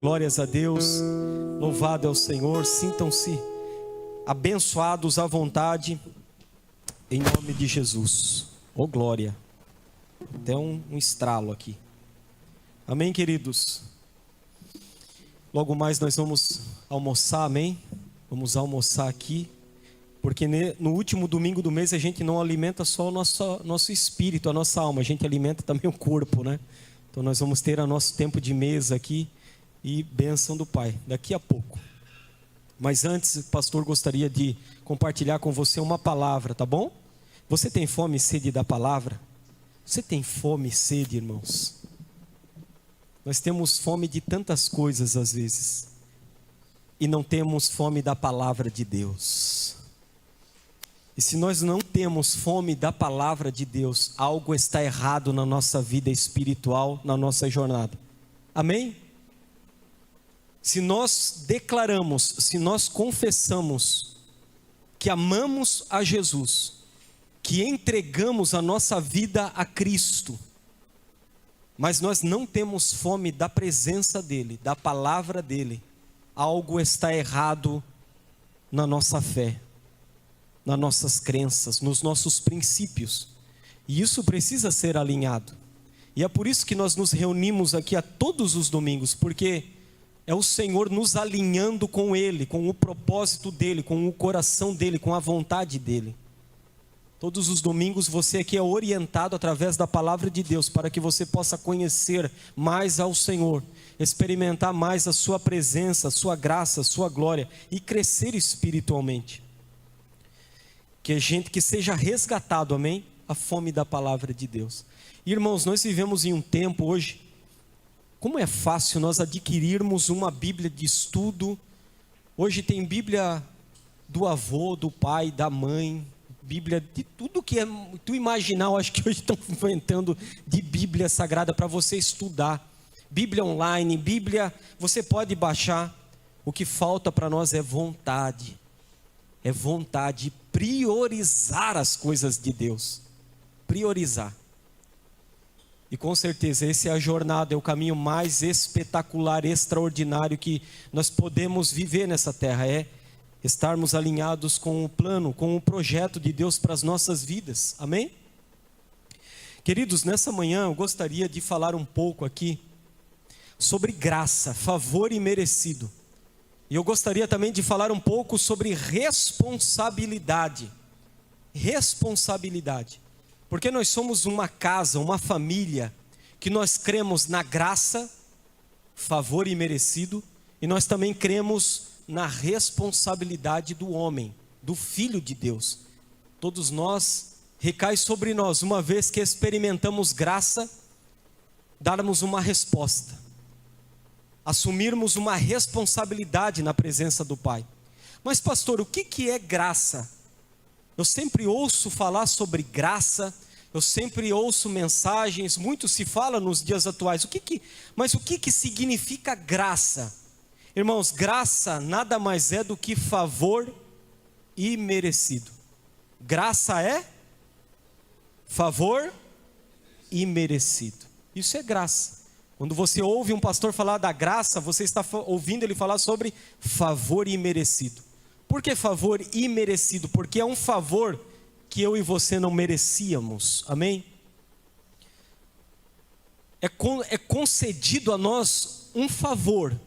Glórias a Deus, louvado é o Senhor, sintam-se abençoados à vontade, em nome de Jesus. Oh glória, até um estralo aqui. Amém, queridos? Logo mais nós vamos almoçar, amém? Vamos almoçar aqui, porque no último domingo do mês a gente não alimenta só o nosso espírito, a nossa alma, a gente alimenta também o corpo, né? Então nós vamos ter o nosso tempo de mesa aqui, e bênção do Pai, daqui a pouco. Mas antes, o pastor gostaria de compartilhar com você uma palavra, tá bom? Você tem fome e sede da palavra? Você tem fome e sede, irmãos? Nós temos fome de tantas coisas às vezes, e não temos fome da palavra de Deus. E se nós não temos fome da palavra de Deus, algo está errado na nossa vida espiritual, na nossa jornada. Amém? Se nós declaramos, se nós confessamos que amamos a Jesus, que entregamos a nossa vida a Cristo, mas nós não temos fome da presença dEle, da palavra dEle, algo está errado na nossa fé, nas nossas crenças, nos nossos princípios, e isso precisa ser alinhado. E é por isso que nós nos reunimos aqui a todos os domingos, porque é o Senhor nos alinhando com Ele, com o propósito dEle, com o coração dEle, com a vontade dEle. Todos os domingos você aqui é orientado através da palavra de Deus, para que você possa conhecer mais ao Senhor, experimentar mais a sua presença, a sua graça, a sua glória e crescer espiritualmente. Que seja resgatado, amém? A fome da palavra de Deus. Irmãos, nós vivemos em um tempo hoje, como é fácil nós adquirirmos uma Bíblia de estudo. Hoje tem Bíblia do avô, do pai, da mãe, Bíblia de tudo que é tu imaginar. Eu acho que hoje estão inventando de Bíblia Sagrada para você estudar. Bíblia online, Bíblia, você pode baixar. O que falta para nós é vontade. É vontade, priorizar as coisas de Deus. Priorizar. E com certeza essa é a jornada, é o caminho mais espetacular, extraordinário que nós podemos viver nessa terra, é estarmos alinhados com o plano, com o projeto de Deus para as nossas vidas, amém? Queridos, nessa manhã eu gostaria de falar um pouco aqui sobre graça, favor imerecido. E eu gostaria também de falar um pouco sobre responsabilidade. Responsabilidade. Porque nós somos uma casa, uma família, que nós cremos na graça, favor imerecido, e nós também cremos na responsabilidade do homem, do Filho de Deus. Todos nós, recai sobre nós, uma vez que experimentamos graça, darmos uma resposta, assumirmos uma responsabilidade na presença do Pai. Mas pastor, o que é graça? Eu sempre ouço falar sobre graça, eu sempre ouço mensagens, muito se fala nos dias atuais. Mas o que significa graça? Irmãos, graça nada mais é do que favor imerecido. Graça é favor imerecido. Isso é graça. Quando você ouve um pastor falar da graça, você está ouvindo ele falar sobre favor imerecido. Por que favor imerecido? Porque é um favor que eu e você não merecíamos, amém? É concedido a nós um favor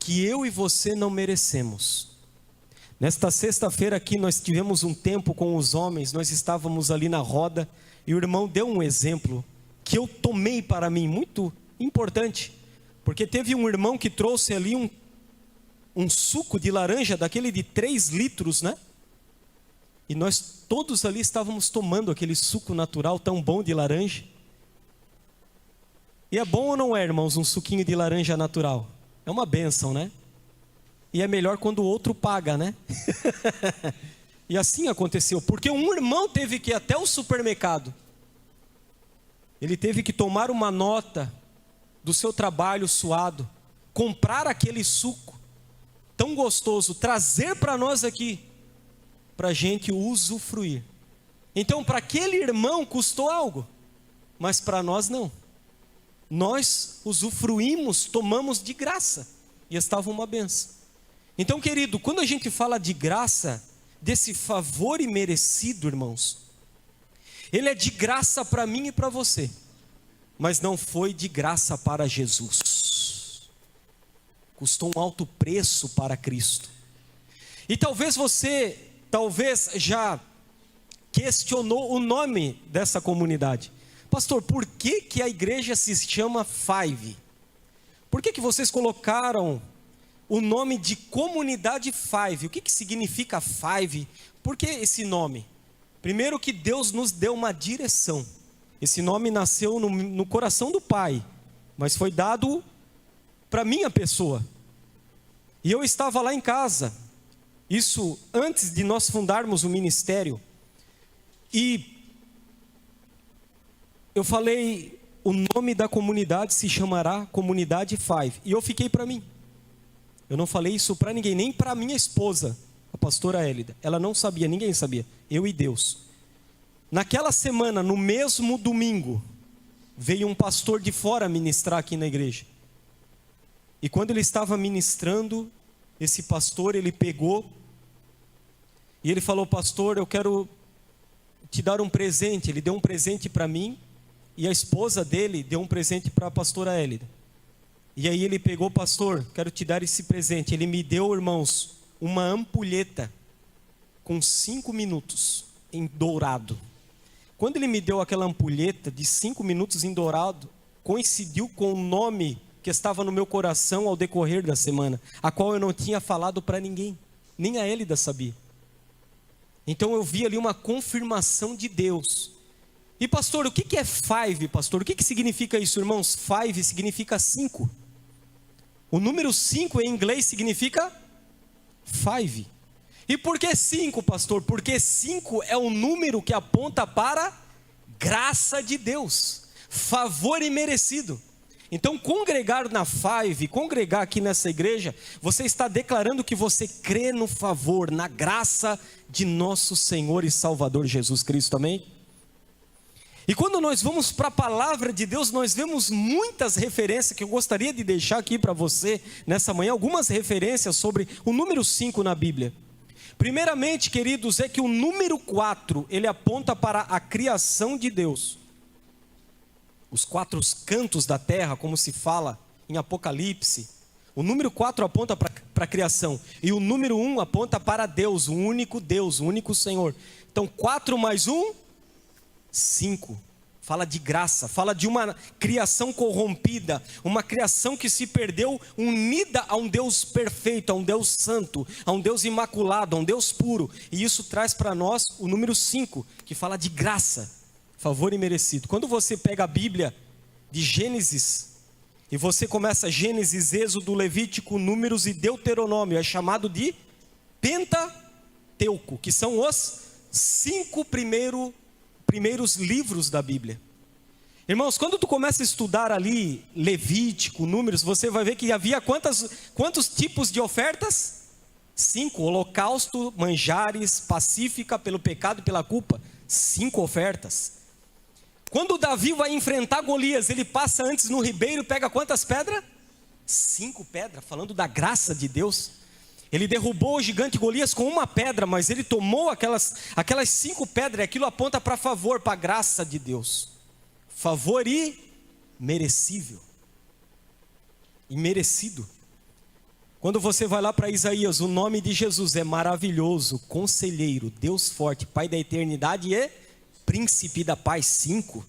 que eu e você não merecemos. Nesta sexta-feira aqui nós tivemos um tempo com os homens, nós estávamos ali na roda, e o irmão deu um exemplo que eu tomei para mim, muito importante, porque teve um irmão que trouxe ali um suco de laranja, daquele de 3 litros, né? E nós todos ali estávamos tomando aquele suco natural tão bom de laranja. E é bom ou não é, irmãos, um suquinho de laranja natural? É uma bênção, né? E é melhor quando o outro paga, né? E assim aconteceu, porque um irmão teve que ir até o supermercado. Ele teve que tomar uma nota do seu trabalho suado, comprar aquele suco tão gostoso, trazer para nós aqui, para a gente usufruir. Então para aquele irmão custou algo, mas para nós não. Nós usufruímos, tomamos de graça. e estava uma benção. Então, querido, quando a gente fala de graça, desse favor imerecido, irmãos, ele é de graça para mim e para você, mas não foi de graça para Jesus. Custou um alto preço para Cristo. E talvez você, já questionou o nome dessa comunidade. Pastor, por que a igreja se chama Five? Por que vocês colocaram o nome de comunidade Five? O que significa Five? Por que esse nome? Primeiro que Deus nos deu uma direção. Esse nome nasceu no coração do Pai, mas foi dado para minha pessoa. E eu estava lá em casa, isso antes de nós fundarmos o ministério, e eu falei, o nome da comunidade se chamará Comunidade Five, e eu fiquei para mim. Eu não falei isso para ninguém, nem para minha esposa, a pastora Hélida. Ela não sabia, ninguém sabia, eu e Deus. Naquela semana, no mesmo domingo, veio um pastor de fora ministrar aqui na igreja. E quando ele estava ministrando, esse pastor, ele pegou e ele falou: pastor, eu quero te dar um presente. Ele deu um presente para mim, e a esposa dele deu um presente para a pastora Hélida. E aí ele pegou: pastor, quero te dar esse presente. Ele me deu, irmãos, uma ampulheta com 5 minutos em dourado. Quando ele me deu aquela ampulheta de 5 minutos em dourado, coincidiu com o nome que estava no meu coração ao decorrer da semana, a qual eu não tinha falado para ninguém, nem a Hélida sabia. Então eu vi ali uma confirmação de Deus. E pastor, o que é Five, pastor? O que significa isso, irmãos? Five significa 5. O número 5 em inglês significa Five. E por que 5, pastor? Porque 5 é um número que aponta para graça de Deus, favor imerecido. Então, congregar na Five, congregar aqui nessa igreja, você está declarando que você crê no favor, na graça de nosso Senhor e Salvador Jesus Cristo, amém? E quando nós vamos para a palavra de Deus, nós vemos muitas referências que eu gostaria de deixar aqui para você nessa manhã, algumas referências sobre o número 5 na Bíblia. Primeiramente, queridos, é que o número 4, ele aponta para a criação de Deus. Os 4 cantos da terra, como se fala em Apocalipse. O número 4 aponta para a criação. E o número 1 aponta para Deus, o único Senhor. Então 4 mais 1, 5. Fala de graça, fala de uma criação corrompida, uma criação que se perdeu, unida a um Deus perfeito, a um Deus santo, a um Deus imaculado, a um Deus puro. E isso traz para nós o número 5, que fala de graça, favor imerecido. Quando você pega a Bíblia de Gênesis, e você começa Gênesis, Êxodo, Levítico, Números e Deuteronômio, é chamado de Pentateuco, que são os 5 primeiros livros da Bíblia. Irmãos, quando tu começa a estudar ali Levítico, Números, você vai ver que havia quantos tipos de ofertas? 5, holocausto, manjares, pacífica pelo pecado e pela culpa. 5 ofertas. Quando Davi vai enfrentar Golias, ele passa antes no ribeiro, pega quantas pedras? 5 pedras, falando da graça de Deus. Ele derrubou o gigante Golias com uma pedra, mas ele tomou aquelas 5 pedras, e aquilo aponta para favor, para a graça de Deus. Favor imerecível. Imerecido. Quando você vai lá para Isaías, o nome de Jesus é maravilhoso, conselheiro, Deus forte, Pai da eternidade e príncipe da paz, 5.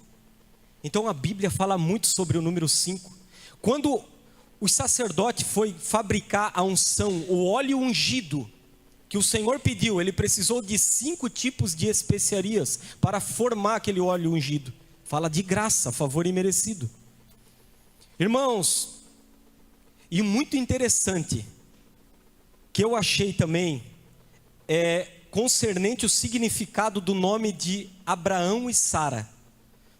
Então a Bíblia fala muito sobre o número 5. Quando o sacerdote foi fabricar a unção, o óleo ungido, que o Senhor pediu, ele precisou de 5 tipos de especiarias para formar aquele óleo ungido. Fala de graça, favor imerecido. Irmãos, e muito interessante, que eu achei também, concernente o significado do nome de Abraão e Sara.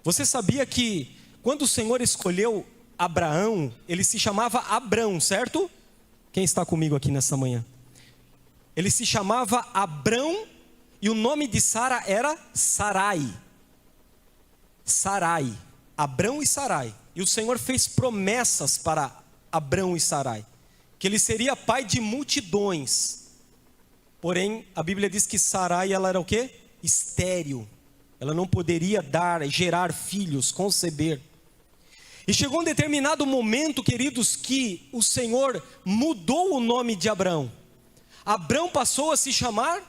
Você sabia que quando o Senhor escolheu Abraão, ele se chamava Abrão, certo? Quem está comigo aqui nessa manhã? Ele se chamava Abrão e o nome de Sara era Sarai. Sarai, Abrão e Sarai. E o Senhor fez promessas para Abrão e Sarai. que ele seria pai de multidões. Porém, a Bíblia diz que Sarai, ela era o quê? Estéril. Ela não poderia gerar filhos, conceber. E chegou um determinado momento, queridos, que o Senhor mudou o nome de Abrão. Abrão passou a se chamar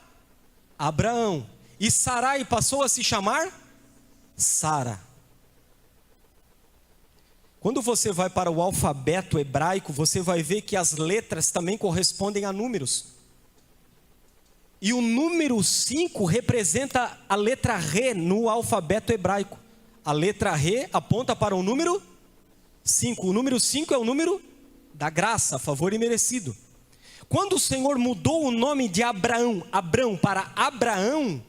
Abraão. E Sarai passou a se chamar Sara. Quando você vai para o alfabeto hebraico, você vai ver que as letras também correspondem a números. E o número 5 representa a letra Re no alfabeto hebraico. A letra Re aponta para o número 5. O número 5 é o número da graça, favor imerecido. Quando o Senhor mudou o nome de Abrão para Abraão,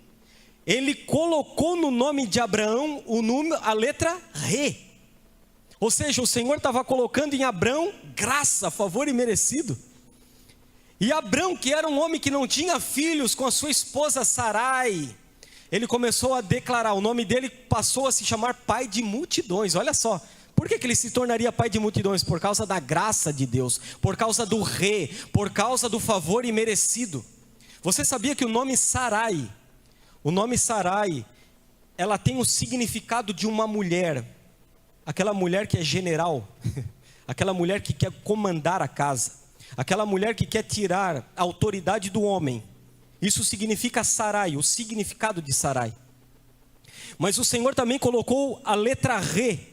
Ele colocou no nome de Abraão a letra Re. Ou seja, o Senhor estava colocando em Abrão graça, favor imerecido. E Abrão, que era um homem que não tinha filhos, com a sua esposa Sarai, ele começou a declarar, o nome dele passou a se chamar pai de multidões. Olha só, por que ele se tornaria pai de multidões? Por causa da graça de Deus, por causa do Re, por causa do favor imerecido. Você sabia que o nome Sarai, ela tem o significado de uma mulher, aquela mulher que é general, aquela mulher que quer comandar a casa, aquela mulher que quer tirar a autoridade do homem. Isso significa Sarai, o significado de Sarai. Mas o Senhor também colocou a letra Re,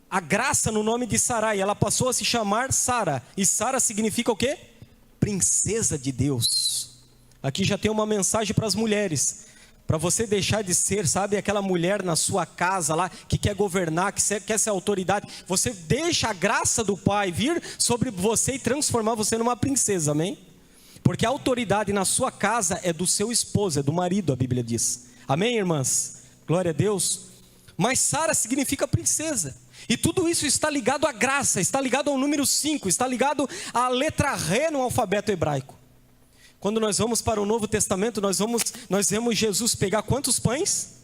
a graça no nome de Sarai. Ela passou a se chamar Sara. E Sara significa o quê? Princesa de Deus. Aqui já tem uma mensagem para as mulheres. Para você deixar de ser, sabe, aquela mulher na sua casa lá, que quer governar, que quer ser autoridade. Você deixa a graça do Pai vir sobre você e transformar você numa princesa, amém? Porque a autoridade na sua casa é do seu esposo, é do marido, a Bíblia diz. Amém, irmãs? Glória a Deus. Mas Sara significa princesa. E tudo isso está ligado à graça, está ligado ao número 5, está ligado à letra Re no alfabeto hebraico. Quando nós vamos para o Novo Testamento, nós vemos Jesus pegar quantos pães?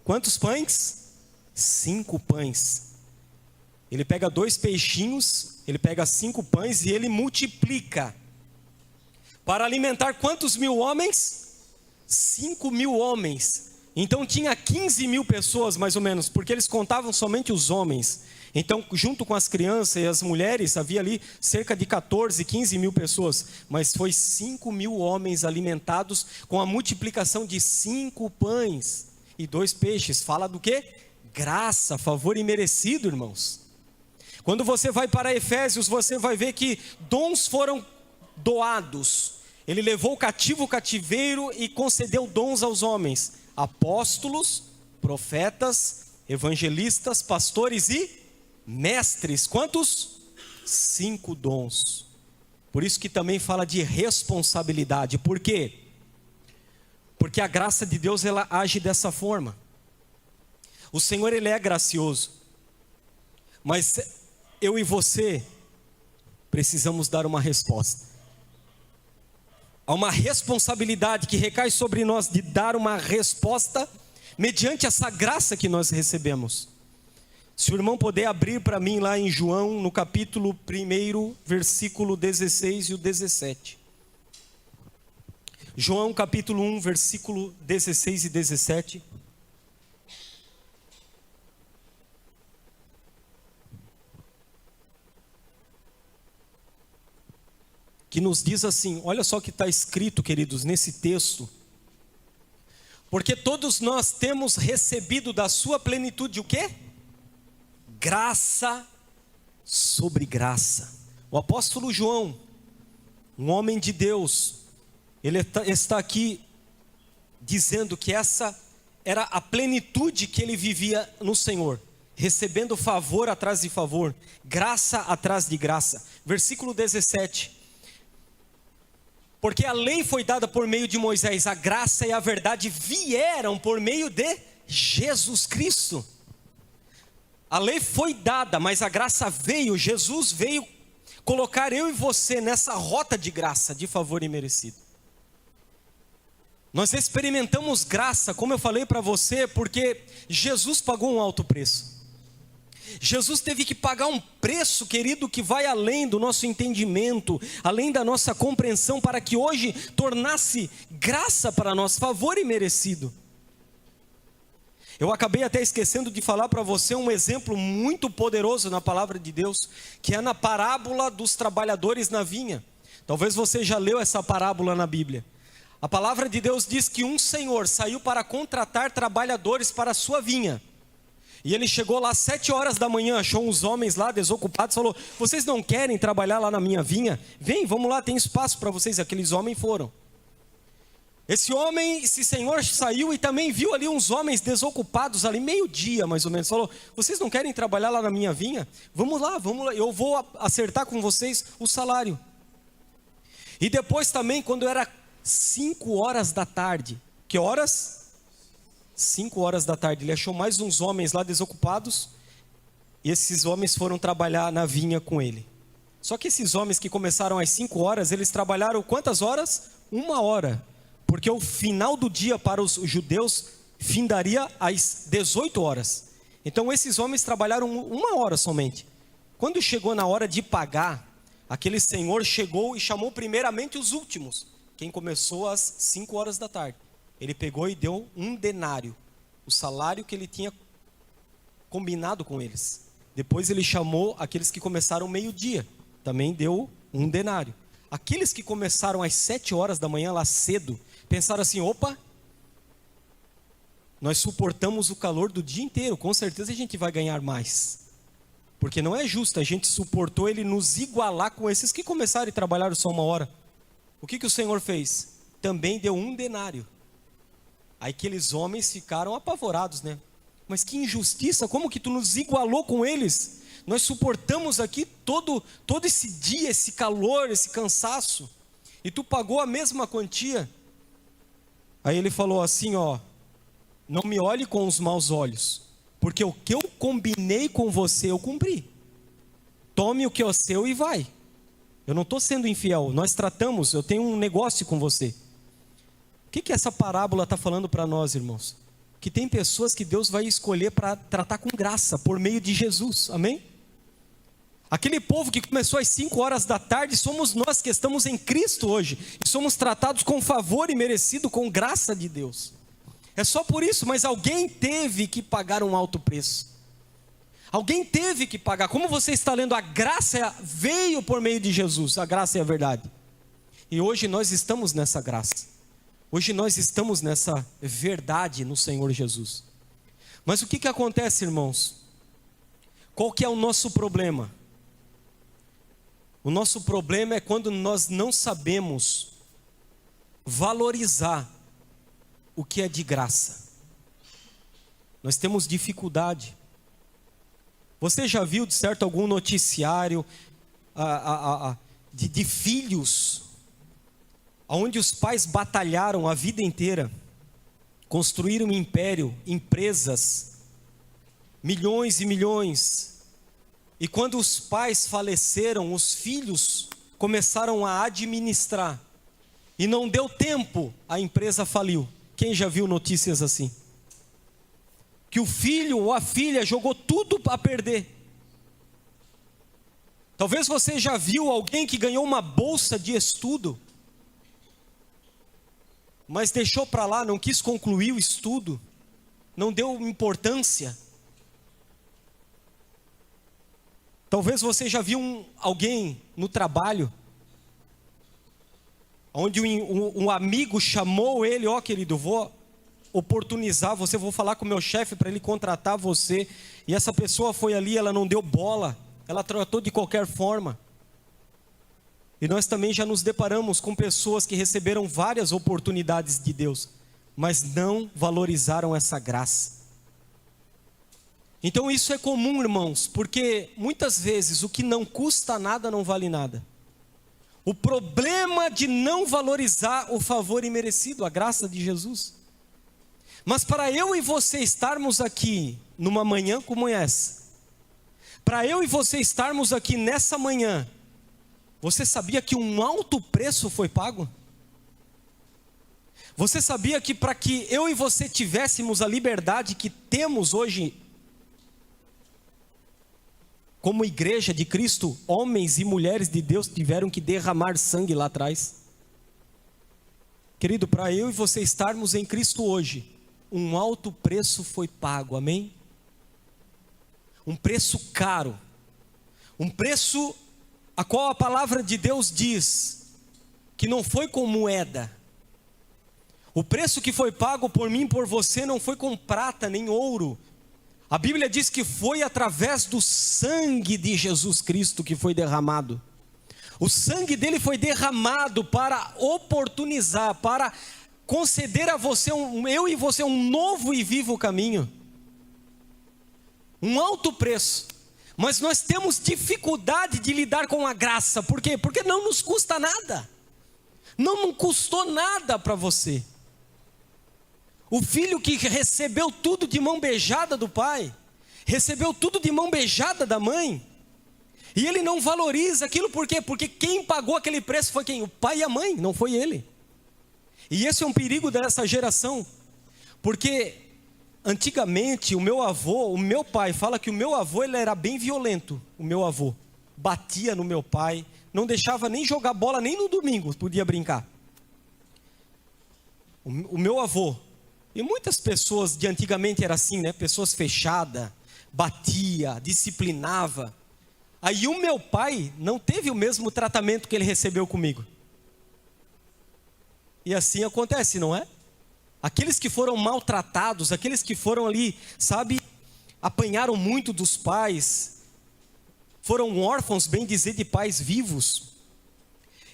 Quantos pães? 5 pães. Ele pega 2 peixinhos, ele pega 5 pães e ele multiplica. Para alimentar quantos mil homens? 5.000 homens. Então tinha 15.000 pessoas mais ou menos, porque eles contavam somente os homens. Então, junto com as crianças e as mulheres, havia ali cerca de 14, 15.000 pessoas. Mas foi 5.000 homens alimentados com a multiplicação de 5 pães e 2 peixes. Fala do quê? Graça, favor imerecido, irmãos. Quando você vai para Efésios, você vai ver que dons foram doados. Ele levou cativo o cativeiro e concedeu dons aos homens. Apóstolos, profetas, evangelistas, pastores e mestres. Quantos? 5 dons. Por isso que também fala de responsabilidade. Por quê? Porque a graça de Deus, ela age dessa forma. O Senhor, Ele é gracioso. Mas eu e você precisamos dar uma resposta. Há uma responsabilidade que recai sobre nós de dar uma resposta mediante essa graça que nós recebemos. Se o irmão puder abrir para mim lá em João, no capítulo 1, versículo 16 e o 17. João capítulo 1, versículo 16 e 17. Que nos diz assim, olha só o que está escrito, queridos, nesse texto. Porque todos nós temos recebido da sua plenitude o quê? Graça sobre graça. O apóstolo João, um homem de Deus, ele está aqui dizendo que essa era a plenitude que ele vivia no Senhor, recebendo favor atrás de favor, graça atrás de graça. Versículo 17. Porque a lei foi dada por meio de Moisés, a graça e a verdade vieram por meio de Jesus Cristo. A lei foi dada, mas a graça veio, Jesus veio colocar eu e você nessa rota de graça, de favor imerecido. Nós experimentamos graça, como eu falei para você, porque Jesus pagou um alto preço. Jesus teve que pagar um preço, querido, que vai além do nosso entendimento, além da nossa compreensão, para que hoje tornasse graça para nós, favor imerecido. Eu acabei até esquecendo de falar para você um exemplo muito poderoso na palavra de Deus, que é na parábola dos trabalhadores na vinha. Talvez você já leu essa parábola na Bíblia. A palavra de Deus diz que um senhor saiu para contratar trabalhadores para a sua vinha. E ele chegou lá às 7 horas da manhã, achou uns homens lá desocupados, falou: vocês não querem trabalhar lá na minha vinha? Vem, vamos lá, tem espaço para vocês. Aqueles homens foram. Esse senhor saiu e também viu ali uns homens desocupados ali, meio-dia mais ou menos. Falou: vocês não querem trabalhar lá na minha vinha? Vamos lá, eu vou acertar com vocês o salário. E depois também, quando era 5 horas da tarde, que horas? 5 horas da tarde, ele achou mais uns homens lá desocupados, e esses homens foram trabalhar na vinha com ele. Só que esses homens que começaram às 5 horas, eles trabalharam quantas horas? 1 hora, porque o final do dia para os judeus findaria às 18 horas. Então esses homens trabalharam 1 hora somente. Quando chegou na hora de pagar, aquele senhor chegou e chamou primeiramente os últimos, quem começou às 5 horas da tarde. Ele pegou e deu 1 denário, o salário que ele tinha combinado com eles. Depois ele chamou aqueles que começaram meio-dia, também deu 1 denário. Aqueles que começaram às 7 horas da manhã lá cedo, pensaram assim: opa, nós suportamos o calor do dia inteiro, com certeza a gente vai ganhar mais. Porque não é justo, a gente suportou ele nos igualar com esses que começaram e trabalharam só 1 hora. O que o Senhor fez? Também deu 1 denário. Aí aqueles homens ficaram apavorados, né? Mas que injustiça, como que tu nos igualou com eles? Nós suportamos aqui todo esse dia, esse calor, esse cansaço, e tu pagou a mesma quantia. Aí ele falou assim: ó, não me olhe com os maus olhos, porque o que eu combinei com você eu cumpri. Tome o que é seu e vai. Eu não estou sendo infiel, nós tratamos, eu tenho um negócio com você. O que essa parábola está falando para nós, irmãos? Que tem pessoas que Deus vai escolher para tratar com graça, por meio de Jesus, amém? Aquele povo que começou às 5 horas da tarde, somos nós que estamos em Cristo hoje, e somos tratados com favor e merecido, com graça de Deus. É só por isso, mas alguém teve que pagar um alto preço. Alguém teve que pagar. Como você está lendo, a graça veio por meio de Jesus, a graça é a verdade. E hoje nós estamos nessa graça. Hoje nós estamos nessa verdade no Senhor Jesus. Mas o que acontece, irmãos? Qual que é o nosso problema? O nosso problema é quando nós não sabemos valorizar o que é de graça. Nós temos dificuldade. Você já viu, de certo, algum noticiário de filhos, onde os pais batalharam a vida inteira, construíram um império, empresas, milhões e milhões, e quando os pais faleceram, os filhos começaram a administrar, e não deu tempo, a empresa faliu. Quem já viu notícias assim? Que o filho ou a filha jogou tudo a perder. Talvez você já viu alguém que ganhou uma bolsa de estudo, mas deixou para lá, não quis concluir o estudo, não deu importância. Talvez você já viu alguém no trabalho, onde um amigo chamou ele: ó, querido, vou oportunizar você, vou falar com o meu chefe para ele contratar você, e essa pessoa foi ali, ela não deu bola, ela tratou de qualquer forma. E nós também já nos deparamos com pessoas que receberam várias oportunidades de Deus, mas não valorizaram essa graça. Então isso é comum, irmãos, porque muitas vezes o que não custa nada não vale nada. O problema de não valorizar o favor imerecido, a graça de Jesus. Mas para eu e você estarmos aqui numa manhã como essa, para eu e você estarmos aqui nessa manhã, você sabia que um alto preço foi pago? Você sabia que para que eu e você tivéssemos a liberdade que temos hoje, como igreja de Cristo, homens e mulheres de Deus tiveram que derramar sangue lá atrás. Querido, para eu e você estarmos em Cristo hoje, um alto preço foi pago, amém? Um preço caro, um preço a qual a palavra de Deus diz que não foi com moeda. O preço que foi pago por mim e por você não foi com prata nem ouro. A Bíblia diz que foi através do sangue de Jesus Cristo que foi derramado. O sangue dele foi derramado para oportunizar, para conceder a você, eu e você, um novo e vivo caminho. Um alto preço. Mas nós temos dificuldade de lidar com a graça. Por quê? Porque não nos custa nada. Não custou nada para você. O filho que recebeu tudo de mão beijada do pai, recebeu tudo de mão beijada da mãe, e ele não valoriza aquilo, por quê? Porque quem pagou aquele preço foi quem? O pai e a mãe, não foi ele. E esse é um perigo dessa geração, porque antigamente o meu pai fala que o meu avô ele era bem violento. O meu avô batia no meu pai, não deixava nem jogar bola, nem no domingo podia brincar. O meu avô, e muitas pessoas de antigamente era assim, né? Pessoas fechadas, batia, disciplinava. Aí o meu pai não teve o mesmo tratamento que ele recebeu comigo. E assim acontece, não é? Aqueles que foram maltratados, aqueles que foram ali, sabe, apanharam muito dos pais, foram órfãos, bem dizer, de pais vivos.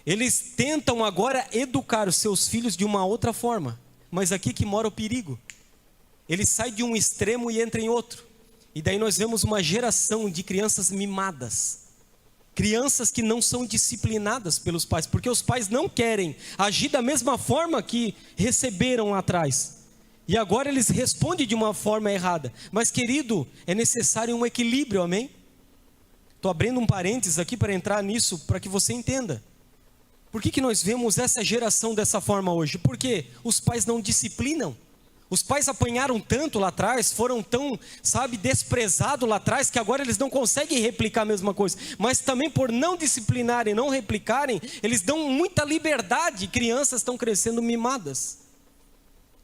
Eles tentam agora educar os seus filhos de uma outra forma. Mas aqui que mora o perigo. Ele sai de um extremo e entra em outro. E daí nós vemos uma geração de crianças mimadas. Crianças que não são disciplinadas pelos pais. Porque os pais não querem agir da mesma forma que receberam lá atrás. E agora eles respondem de uma forma errada. Mas querido, é necessário um equilíbrio, amém? Estou abrindo um parênteses aqui para entrar nisso, para que você entenda. Por que nós vemos essa geração dessa forma hoje? Porque os pais não disciplinam. Os pais apanharam tanto lá atrás, foram tão, sabe, desprezados lá atrás, que agora eles não conseguem replicar a mesma coisa. Mas também por não disciplinarem, não replicarem, eles dão muita liberdade. Crianças estão crescendo mimadas.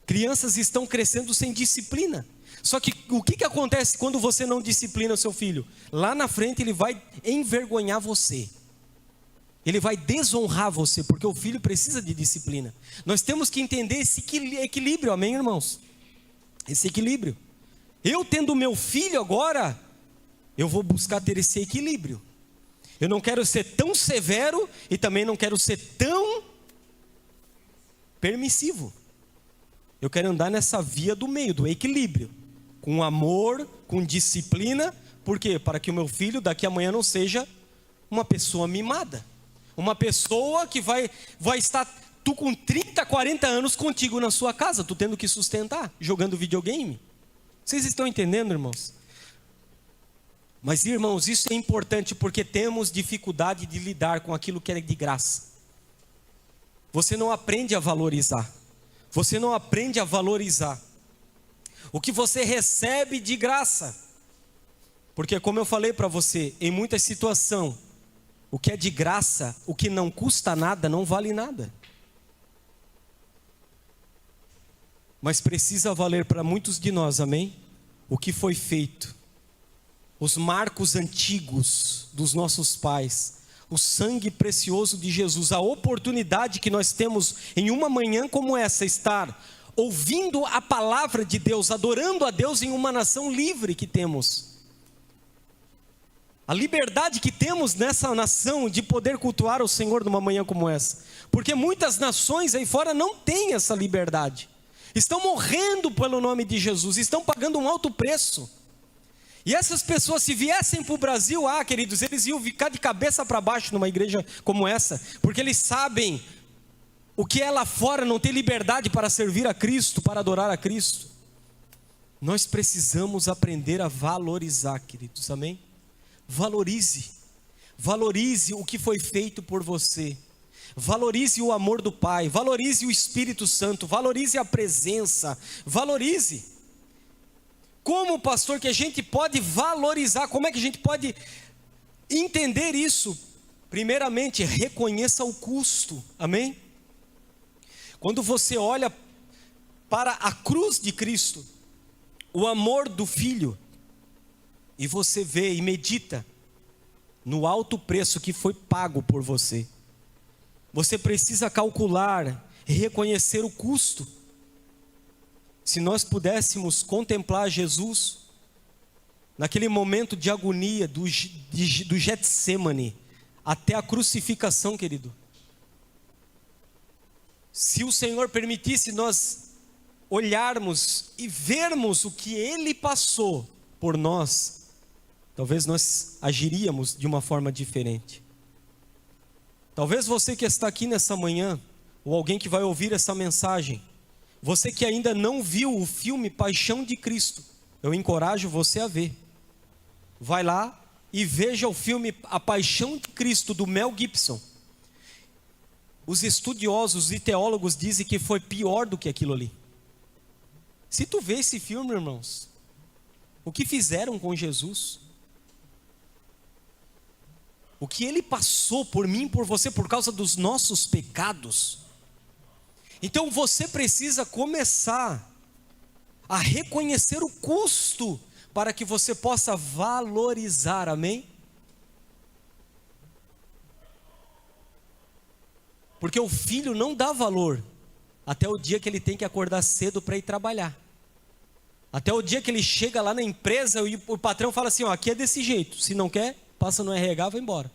Crianças estão crescendo sem disciplina. Só que o que acontece quando você não disciplina o seu filho? Lá na frente ele vai envergonhar você. Ele vai desonrar você, porque o filho precisa de disciplina. Nós temos que entender esse equilíbrio, amém, irmãos? Esse equilíbrio. Eu tendo meu filho agora, eu vou buscar ter esse equilíbrio. Eu não quero ser tão severo e também não quero ser tão permissivo. Eu quero andar nessa via do meio, do equilíbrio. Com amor, com disciplina. Por quê? Para que o meu filho daqui a amanhã não seja uma pessoa mimada. Uma pessoa que vai estar, tu com 30, 40 anos contigo na sua casa, tu tendo que sustentar, jogando videogame. Vocês estão entendendo, irmãos? Mas, irmãos, isso é importante porque temos dificuldade de lidar com aquilo que é de graça. Você não aprende a valorizar. Você não aprende a valorizar o que você recebe de graça. Porque, como eu falei para você, em muitas situações, o que é de graça, o que não custa nada, não vale nada. Mas precisa valer para muitos de nós, amém? O que foi feito. Os marcos antigos dos nossos pais. O sangue precioso de Jesus. A oportunidade que nós temos em uma manhã como essa, estar ouvindo a palavra de Deus, adorando a Deus em uma nação livre que temos. A liberdade que temos nessa nação de poder cultuar o Senhor numa manhã como essa. Porque muitas nações aí fora não têm essa liberdade. Estão morrendo pelo nome de Jesus, estão pagando um alto preço. E essas pessoas, se viessem para o Brasil, queridos, eles iam ficar de cabeça para baixo numa igreja como essa. Porque eles sabem o que é lá fora, não ter liberdade para servir a Cristo, para adorar a Cristo. Nós precisamos aprender a valorizar, queridos, amém? Valorize o que foi feito por você. Valorize o amor do Pai, valorize o Espírito Santo, valorize a presença, valorize. Como, pastor, que a gente pode valorizar? Como é que a gente pode Entender isso, primeiramente, reconheça o custo, amém? Quando você olha para a cruz de Cristo, o amor do Filho, e você vê e medita no alto preço que foi pago por você, você precisa calcular e reconhecer o custo. Se nós pudéssemos contemplar Jesus, naquele momento de agonia do Getsêmani, até a crucificação, querido. Se o Senhor permitisse nós olharmos e vermos o que Ele passou por nós, talvez nós agiríamos de uma forma diferente. Talvez você que está aqui nessa manhã, ou alguém que vai ouvir essa mensagem, você que ainda não viu o filme Paixão de Cristo, eu encorajo você a ver. Vai lá e veja o filme A Paixão de Cristo, do Mel Gibson. Os estudiosos e teólogos dizem que foi pior do que aquilo ali. Se tu vê esse filme, irmãos, o que fizeram com Jesus, o que Ele passou por mim, por você, por causa dos nossos pecados. Então você precisa começar a reconhecer o custo, para que você possa valorizar, amém? Porque o filho não dá valor até o dia que ele tem que acordar cedo para ir trabalhar. Até o dia que ele chega lá na empresa e o patrão fala assim, ó, aqui é desse jeito, se não quer, passa no RH, vai embora.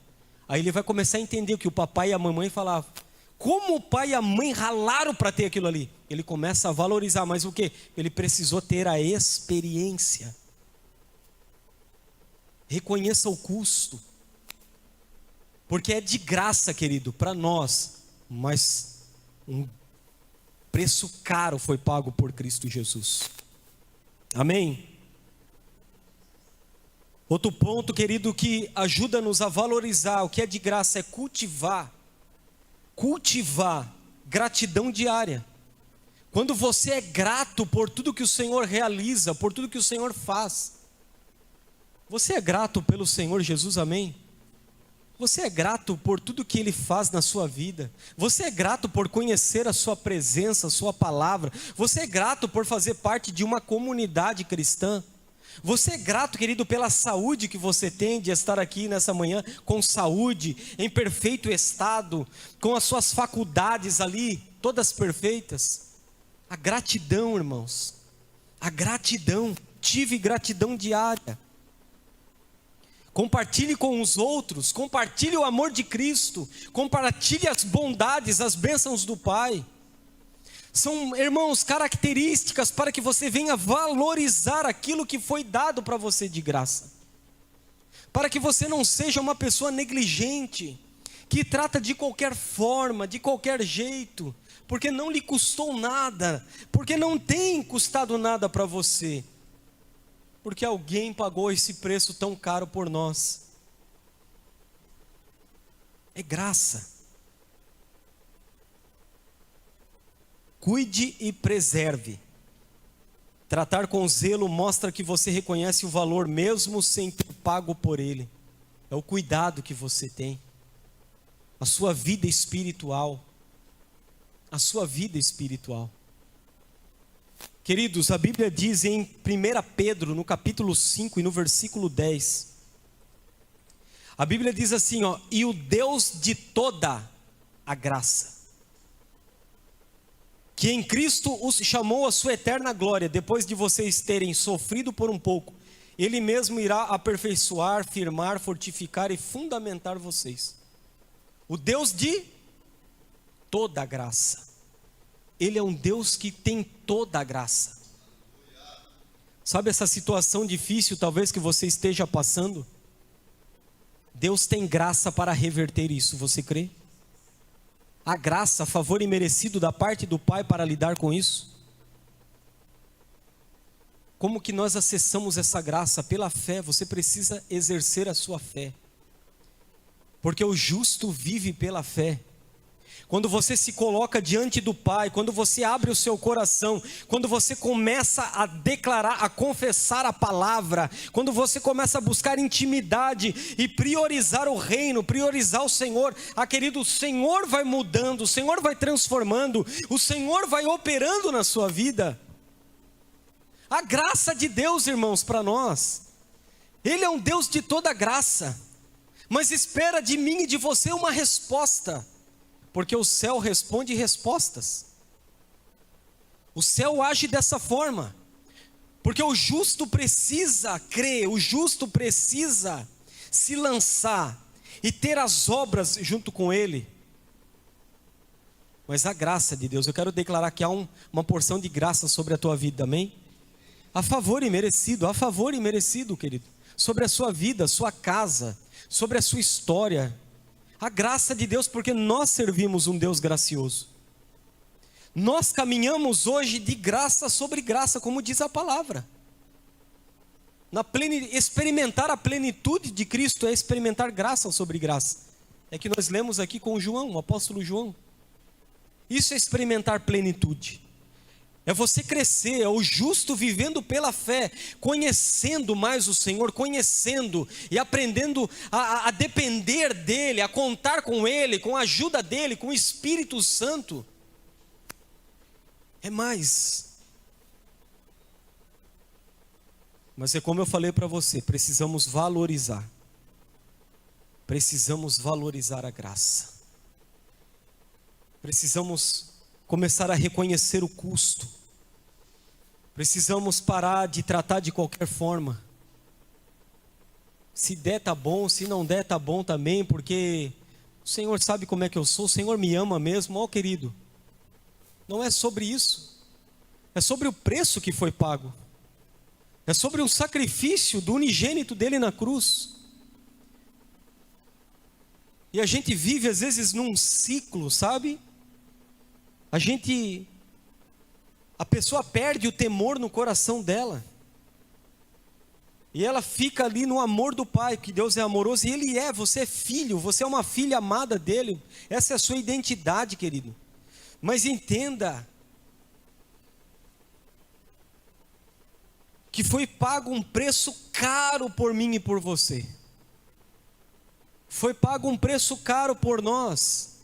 Aí ele vai começar a entender o que o papai e a mamãe falavam. Como o pai e a mãe ralaram para ter aquilo ali. Ele começa a valorizar, mas o quê? Ele precisou ter a experiência. Reconheça o custo. Porque é de graça, querido, para nós, mas um preço caro foi pago por Cristo Jesus. Amém? Outro ponto, querido, que ajuda-nos a valorizar o que é de graça é cultivar gratidão diária. Quando você é grato por tudo que o Senhor realiza, por tudo que o Senhor faz. Você é grato pelo Senhor Jesus, amém? Você é grato por tudo que Ele faz na sua vida. Você é grato por conhecer a sua presença, a sua palavra. Você é grato por fazer parte de uma comunidade cristã. Você é grato, querido, pela saúde que você tem de estar aqui nessa manhã com saúde, em perfeito estado, com as suas faculdades ali, todas perfeitas. A gratidão, irmãos, a gratidão, tive gratidão diária. Compartilhe com os outros, compartilhe o amor de Cristo, compartilhe as bondades, as bênçãos do Pai. São, irmãos, características para que você venha valorizar aquilo que foi dado para você de graça. Para que você não seja uma pessoa negligente, que trata de qualquer forma, de qualquer jeito, porque não lhe custou nada, porque não tem custado nada para você. Porque alguém pagou esse preço tão caro por nós. É graça. Cuide e preserve. Tratar com zelo mostra que você reconhece o valor mesmo sem ter pago por ele. É o cuidado que você tem. A sua vida espiritual. A sua vida espiritual. Queridos, a Bíblia diz em 1 Pedro, no capítulo 5 e no versículo 10. A Bíblia diz assim, ó, e o Deus de toda a graça, que em Cristo os chamou à sua eterna glória, depois de vocês terem sofrido por um pouco, Ele mesmo irá aperfeiçoar, firmar, fortificar e fundamentar vocês. O Deus de toda a graça. Ele é um Deus que tem toda a graça. Sabe essa situação difícil talvez que você esteja passando? Deus tem graça para reverter isso, você crê? A graça, favor imerecido da parte do Pai para lidar com isso? Como que nós acessamos essa graça? Pela fé. Você precisa exercer a sua fé, porque o justo vive pela fé. Quando você se coloca diante do Pai, quando você abre o seu coração, quando você começa a declarar, a confessar a palavra, quando você começa a buscar intimidade e priorizar o reino, priorizar o Senhor, querido, o Senhor vai mudando, o Senhor vai transformando, o Senhor vai operando na sua vida. A graça de Deus, irmãos, para nós, Ele é um Deus de toda graça, mas espera de mim e de você uma resposta. Porque o céu responde respostas. O céu age dessa forma. Porque o justo precisa crer, o justo precisa se lançar e ter as obras junto com ele. Mas a graça de Deus, eu quero declarar que há uma porção de graça sobre a tua vida, amém? A favor e merecido, querido. Sobre a sua vida, sua casa, sobre a sua história. A graça de Deus, porque nós servimos um Deus gracioso. Nós caminhamos hoje de graça sobre graça, como diz a palavra. Experimentar a plenitude de Cristo é experimentar graça sobre graça. É que nós lemos aqui com João, o apóstolo João. Isso é experimentar plenitude. É você crescer, é o justo vivendo pela fé, conhecendo mais o Senhor, conhecendo e aprendendo a depender dEle, a contar com Ele, com a ajuda dEle, com o Espírito Santo. É mais. Mas é como eu falei para você, precisamos valorizar a graça. Precisamos começar a reconhecer o custo. Precisamos parar de tratar de qualquer forma. Se der tá bom, se não der tá bom também, porque o Senhor sabe como é que eu sou, o Senhor me ama mesmo. Ó, querido, não é sobre isso. É sobre o preço que foi pago. É sobre o sacrifício do unigênito dele na cruz. E a gente vive às vezes num ciclo, sabe? A pessoa perde o temor no coração dela. E ela fica ali no amor do Pai, que Deus é amoroso, e Ele é, você é filho, você é uma filha amada dEle. Essa é a sua identidade, querido. Mas entenda que foi pago um preço caro por mim e por você. Foi pago um preço caro por nós,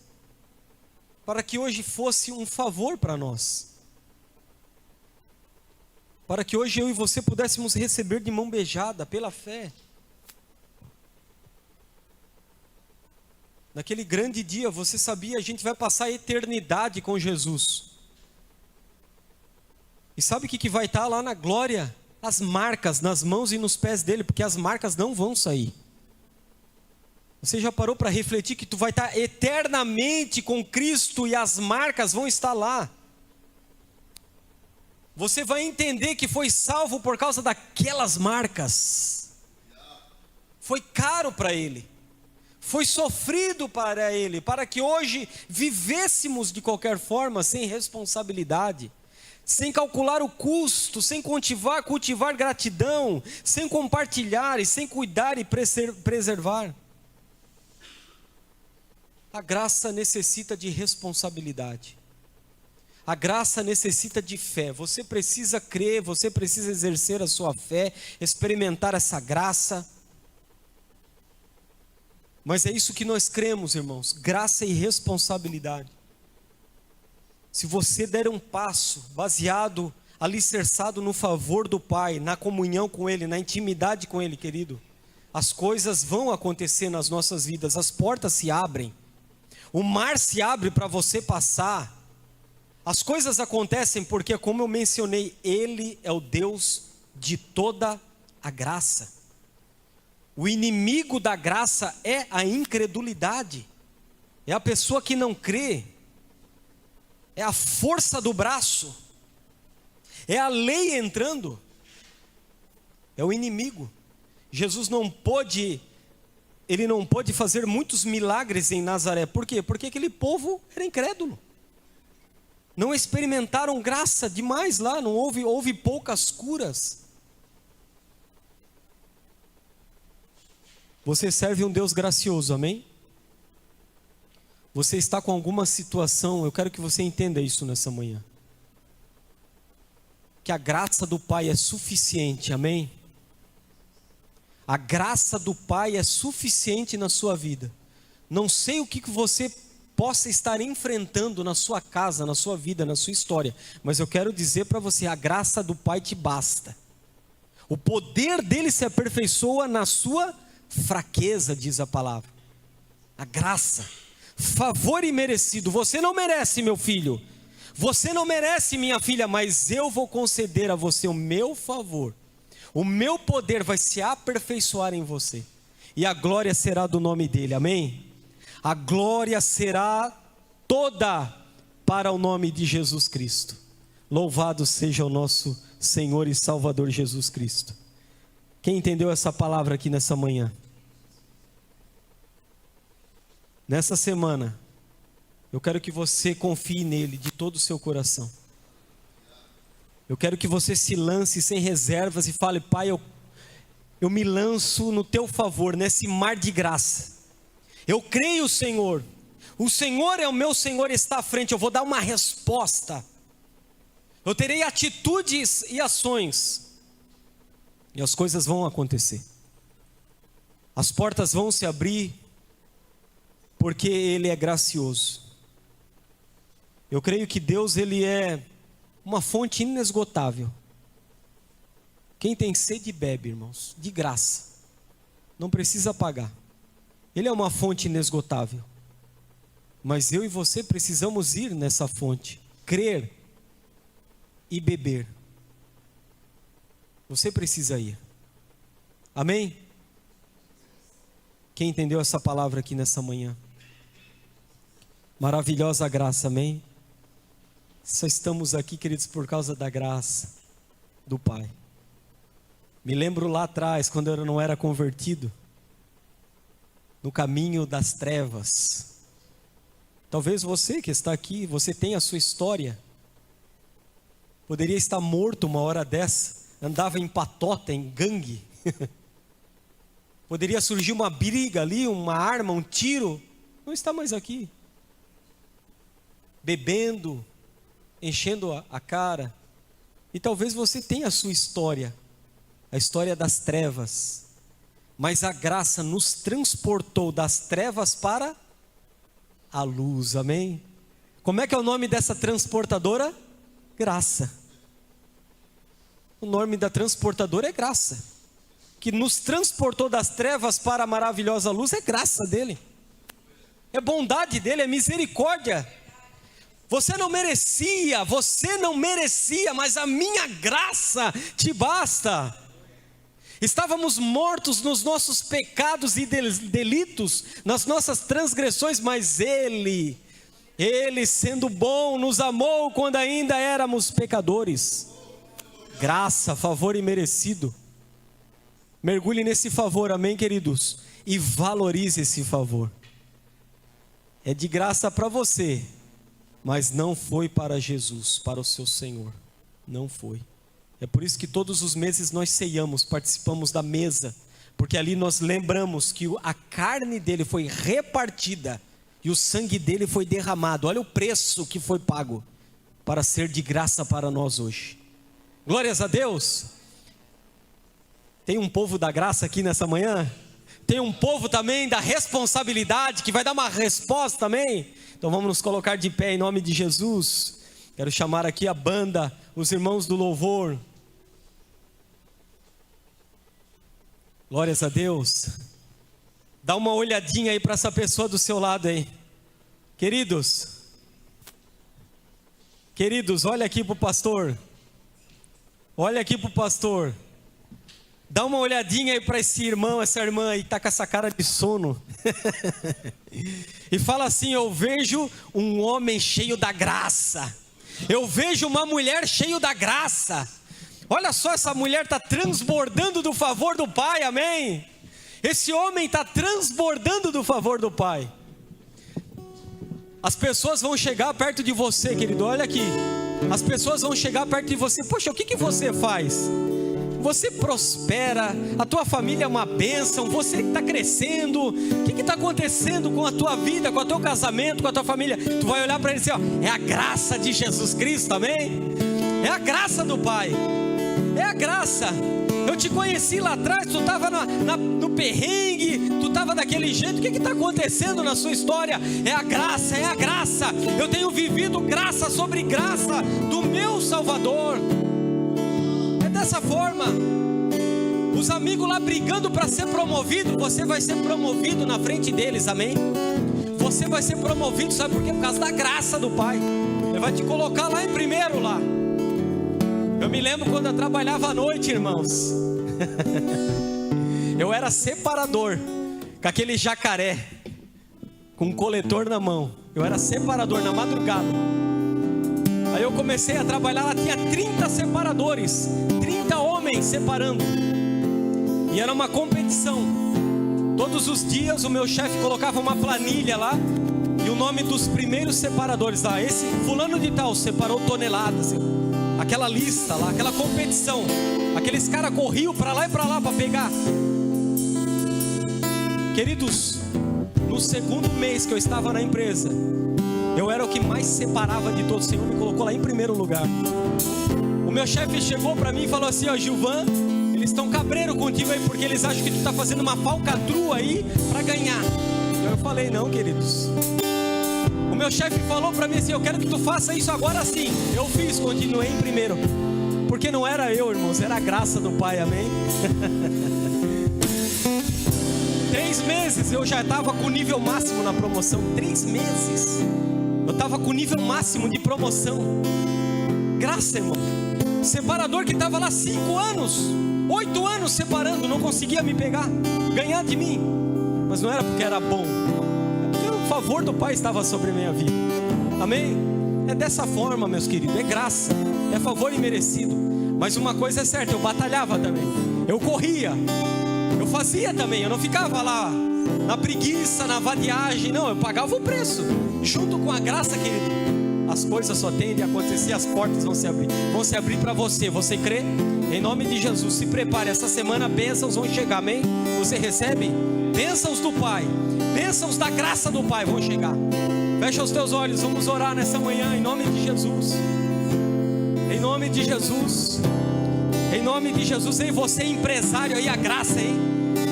para que hoje fosse um favor para nós. Para que hoje eu e você pudéssemos receber de mão beijada pela fé. Naquele grande dia, você sabia, a gente vai passar a eternidade com Jesus. E sabe o que vai estar lá na glória? As marcas nas mãos e nos pés dele, porque as marcas não vão sair. Você já parou para refletir que tu vai estar eternamente com Cristo e as marcas vão estar lá? Você vai entender que foi salvo por causa daquelas marcas. Foi caro para Ele. Foi sofrido para Ele, para que hoje vivêssemos de qualquer forma, sem responsabilidade, sem calcular o custo, sem cultivar gratidão, sem compartilhar e sem cuidar e preservar. A graça necessita de responsabilidade. A graça necessita de fé. Você precisa crer, você precisa exercer a sua fé, experimentar essa graça. Mas é isso que nós cremos, irmãos, graça e responsabilidade. Se você der um passo baseado, alicerçado no favor do Pai, na comunhão com Ele, na intimidade com Ele, querido, as coisas vão acontecer nas nossas vidas, as portas se abrem, o mar se abre para você passar. As coisas acontecem porque, como eu mencionei, Ele é o Deus de toda a graça. O inimigo da graça é a incredulidade. É a pessoa que não crê. É a força do braço. É a lei entrando. É o inimigo. Jesus não pôde fazer muitos milagres em Nazaré. Por quê? Porque aquele povo era incrédulo. Não experimentaram graça demais lá, não houve poucas curas. Você serve um Deus gracioso, amém? você está com alguma situação, eu quero que você entenda isso nessa manhã. Que a graça do Pai é suficiente, amém? A graça do Pai é suficiente na sua vida. Não sei o que você possa estar enfrentando na sua casa, na sua vida, na sua história, mas eu quero dizer para você, a graça do Pai te basta. O poder dele se aperfeiçoa na sua fraqueza, diz a palavra. A graça, favor imerecido. Você não merece, meu filho. Você não merece, minha filha, mas eu vou conceder a você o meu favor. O meu poder vai se aperfeiçoar em você. E a glória será do nome dele, amém? A glória será toda para o nome de Jesus Cristo. Louvado seja o nosso Senhor e Salvador Jesus Cristo. Quem entendeu essa palavra aqui nessa manhã? Nessa semana, eu quero que você confie nele de todo o seu coração. Eu quero que você se lance sem reservas e fale: Pai, eu me lanço no teu favor, nesse mar de graça. Eu creio, Senhor. O Senhor é o meu Senhor, está à frente. Eu vou dar uma resposta. Eu terei atitudes e ações. E as coisas vão acontecer. As portas vão se abrir. Porque Ele é gracioso. Eu creio que Deus, Ele é uma fonte inesgotável. Quem tem sede bebe, irmãos, de graça. Não precisa pagar. Ele é uma fonte inesgotável. Mas eu e você precisamos ir nessa fonte, crer e beber. Você precisa ir. Amém? Quem entendeu essa palavra aqui nessa manhã? Maravilhosa graça, amém? Só estamos aqui, queridos, por causa da graça do Pai. Me lembro lá atrás, quando eu não era convertido, no caminho das trevas. Talvez você que está aqui, você tenha a sua história. Poderia estar morto uma hora dessa, andava em patota, em gangue. Poderia surgir uma briga ali, uma arma, um tiro. Não está mais aqui. Bebendo, enchendo a cara. E talvez você tenha a sua história, a história das trevas. Mas a graça nos transportou das trevas para a luz, amém? Como é que é o nome dessa transportadora? Graça. O nome da transportadora é graça. Que nos transportou das trevas para a maravilhosa luz é graça dele. É bondade dele, é misericórdia. Você não merecia, mas a minha graça te basta. Estávamos mortos nos nossos pecados e delitos, nas nossas transgressões, mas Ele sendo bom, nos amou quando ainda éramos pecadores. Graça, favor imerecido. Mergulhe nesse favor, amém, queridos? E valorize esse favor. É de graça para você, mas não foi para Jesus, para o seu Senhor. Não foi. É por isso que todos os meses nós ceiamos, participamos da mesa, porque ali nós lembramos que a carne dele foi repartida e o sangue dele foi derramado. Olha o preço que foi pago para ser de graça para nós hoje. Glórias a Deus. Tem um povo da graça aqui nessa manhã? Tem um povo também da responsabilidade que vai dar uma resposta também? Então vamos nos colocar de pé em nome de Jesus. Quero chamar aqui a banda, os irmãos do louvor. Glórias a Deus. Dá uma olhadinha aí para essa pessoa do seu lado aí. Queridos, olha aqui para o pastor. Olha aqui para o pastor. Dá uma olhadinha aí para esse irmão, essa irmã aí, está com essa cara de sono. E fala assim: eu vejo um homem cheio da graça. Eu vejo uma mulher cheia da graça. Olha só, essa mulher está transbordando do favor do Pai, amém? Esse homem está transbordando do favor do Pai. As pessoas vão chegar perto de você, querido, olha aqui. As pessoas vão chegar perto de você. Poxa, o que você faz? você prospera, a tua família é uma bênção, você está crescendo. O que está acontecendo com a tua vida, com o teu casamento, com a tua família? Tu vai olhar para ele e dizer, ó, é a graça de Jesus Cristo, amém? É a graça do Pai, é a graça. Eu te conheci lá atrás, tu estava no perrengue, tu estava daquele jeito. O que está acontecendo na sua história? É a graça, é a graça. Eu tenho vivido graça sobre graça do meu Salvador. É dessa forma. Os amigos lá brigando para ser promovido, você vai ser promovido na frente deles, amém? Você vai ser promovido, sabe por quê? Por causa da graça do Pai. Ele vai te colocar lá em primeiro lá. Eu me lembro quando eu trabalhava à noite, irmãos. Eu era separador, com aquele jacaré, com um coletor na mão. Eu era separador na madrugada. Aí eu comecei a trabalhar lá, tinha 30 separadores, 30 homens separando. E era uma competição. Todos os dias o meu chefe colocava uma planilha lá, e o nome dos primeiros separadores lá. Esse fulano de tal separou toneladas. Aquela lista lá, aquela competição. Aqueles caras corriam para lá e para lá para pegar. Queridos, no segundo mês que eu estava na empresa, eu era o que mais separava de todos. O Senhor me colocou lá em primeiro lugar. O meu chefe chegou para mim e falou assim, ó, Gilvan, eles estão cabreiro contigo aí, porque eles acham que tu está fazendo uma falcatrua aí para ganhar. Eu falei, não, queridos. O meu chefe falou para mim assim, eu quero que tu faça isso agora sim. Eu fiz, continuei em primeiro. Porque não era eu, irmãos, era a graça do Pai, amém? 3 meses eu já estava com o nível máximo na promoção. 3 meses eu estava com o nível máximo de promoção. Graça, irmão. Separador que estava lá 5 anos, 8 anos separando, não conseguia me pegar, ganhar de mim. Mas não era porque era bom, o favor do Pai estava sobre a minha vida, amém? É dessa forma, meus queridos, é graça, é favor imerecido. Mas uma coisa é certa, eu batalhava também, eu corria, eu fazia também, eu não ficava lá na preguiça, na vadiagem, não, eu pagava o preço, junto com a graça, querido. As coisas só tendem a acontecer, as portas vão se abrir para você. Você crê? Em nome de Jesus, se prepare, essa semana bênçãos vão chegar, amém? Você recebe? Bênçãos do Pai, bênçãos da graça do Pai vão chegar. Fecha os teus olhos, vamos orar nessa manhã, em nome de Jesus. Em nome de Jesus. Em nome de Jesus. Ei, você é empresário aí, a graça, hein?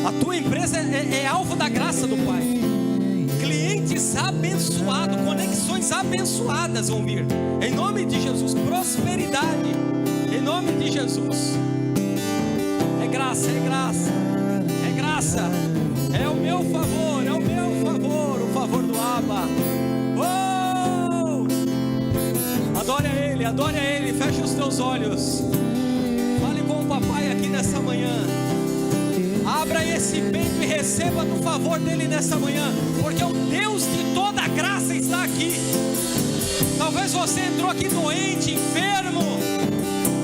A tua empresa é alvo da graça do Pai. Clientes abençoados, conexões abençoadas vão vir. Em nome de Jesus, prosperidade. Em nome de Jesus. É graça, é graça. É graça. É o meu favor, é o meu favor, o favor do Abba. Oh! Adore a Ele, feche os teus olhos. Fale com o papai aqui nessa manhã. Abra esse peito e receba do favor dele nessa manhã, porque o Deus de toda graça está aqui. Talvez você entrou aqui doente, enfermo,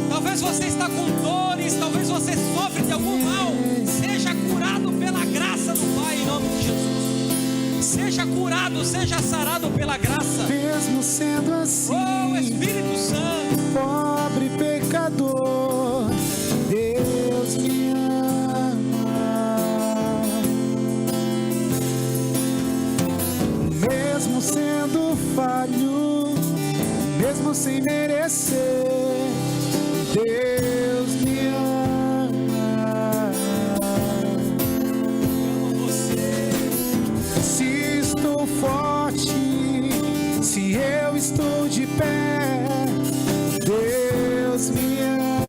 talvez você está com dores, talvez você sofre de algum mal. Seja curado pela graça do Pai, em nome de Jesus. Seja curado, seja sarado pela graça. Mesmo sendo assim, oh Espírito Santo, pobre pecador, Deus me mesmo sendo falho, mesmo sem merecer, Deus